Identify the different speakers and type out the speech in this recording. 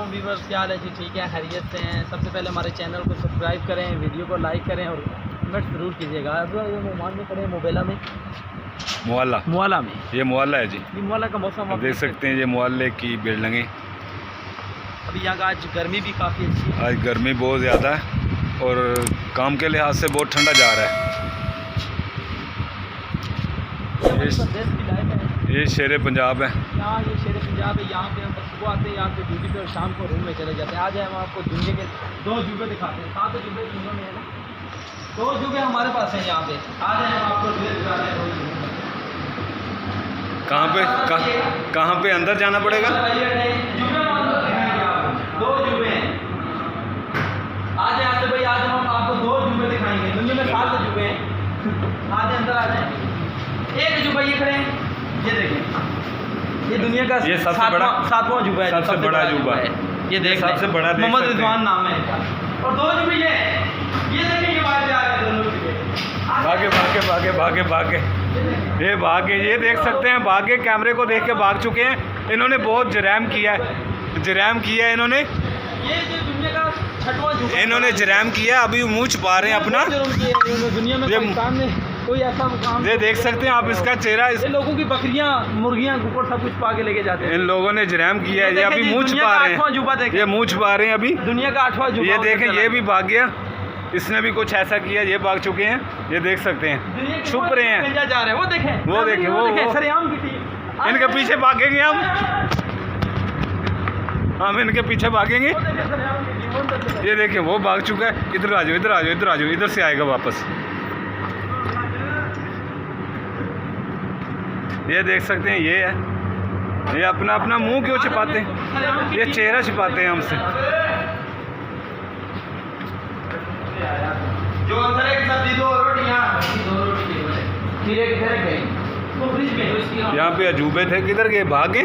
Speaker 1: वालेकुम व्यूअर्स, क्या हाल है जी? ठीक है, खैरियत से हैं। सबसे पहले हमारे चैनल को सब्सक्राइब करें, वीडियो को लाइक करें और कमेंट ज़रूर कीजिएगा। अब ये मोमान में खड़े हैं, मोबाइला में मुआला में
Speaker 2: ये मुआला है जी।
Speaker 1: ये मुआला का मौसम आप
Speaker 2: देख सकते हैं, ये मुआले की बिल्डिंगें।
Speaker 1: अभी यहाँ का आज गर्मी भी काफ़ी अच्छी है।
Speaker 2: आज गर्मी बहुत ज़्यादा है और काम के लिहाज से बहुत ठंडा जा रहा है। ये शेर पंजाब है।
Speaker 1: यहाँ ये शेर पंजाब है। यहाँ पे हम सुबह आते हैं, यहाँ पे ड्यूटी पे और शाम को रूम में चले जाते हैं। आज हम आपको जुम्मे के 2 जुम्मे दिखाते हैं। 7 जुम्मे जुम्मे में है ना, 2 जुम्मे हमारे पास हैं यहाँ पे। आज हम आपको दिखाते हैं 2 जुम्मे।
Speaker 2: कहाँ पे अंदर जाना पड़ेगा?
Speaker 1: 2 जुम्मे आज यहाँ से भाई, आज हम आपको 2 जुम्मे दिखाएंगे। दुनिया में 7 जुम्मे हैं। आज अंदर आ जाए। एक जुम्मा ये खड़े हैं, ये देखें, ये दुनिया का
Speaker 2: ये सबसे बड़ा
Speaker 1: 7वां जुबा है।
Speaker 2: सबसे बड़ा जुबा है।
Speaker 1: ये देख
Speaker 2: सबसे बड़ा
Speaker 1: मोहम्मद रिजवान नाम है इसका। और 2 जुबे ये देखें, ये बाहर जा रहे हैं दोनों जुबे।
Speaker 2: भागे ये भागे, ये देख सकते हैं, भागे। कैमरे को देख के भाग चुके हैं। इन्होंने बहुत जराम किया है इन्होंने।
Speaker 1: ये जो दुनिया का 6वां जुबा,
Speaker 2: इन्होंने जराम किया। अभी मुँह छुपा रहे हैं अपना।
Speaker 1: दुनिया में पाकिस्तान में कोई ऐसा मुकाम,
Speaker 2: ये देख सकते हैं आप इसका चेहरा।
Speaker 1: ये लोगों की बकरियां, मुर्गियां, कुकुर सब कुछ पा के लेके जाते हैं।
Speaker 2: इन लोगों ने जराम किया है। ये अभी मुँह छुपा रहे हैं। ये मुँह छुपा रहे हैं अभी।
Speaker 1: दुनिया का 8वां जुबा।
Speaker 2: ये देखें, ये भी भाग गया। इसने भी कुछ ऐसा किया, ये भाग चुके हैं। ये देख सकते हैं, छुप रहे हैं।
Speaker 1: जा रहे हैं। वो देखें सरेआम की टीम।
Speaker 2: इनके पीछे भागेंगे हम इनके पीछे भागेंगे। ये देखें, वो भाग चुका है। इधर आ जाओ, इधर से आएगा वापस। ये देख सकते हैं, ये है। ये अपना मुंह क्यों छिपाते हैं? ये चेहरा छिपाते हैं हमसे।
Speaker 1: जो अंदर एक सब्जी, 2 रोटियां, फिर एक इधर गई तो फ्रिज में उसकी
Speaker 2: यहाँ पे अजूबे थे, किधर गए? भागे।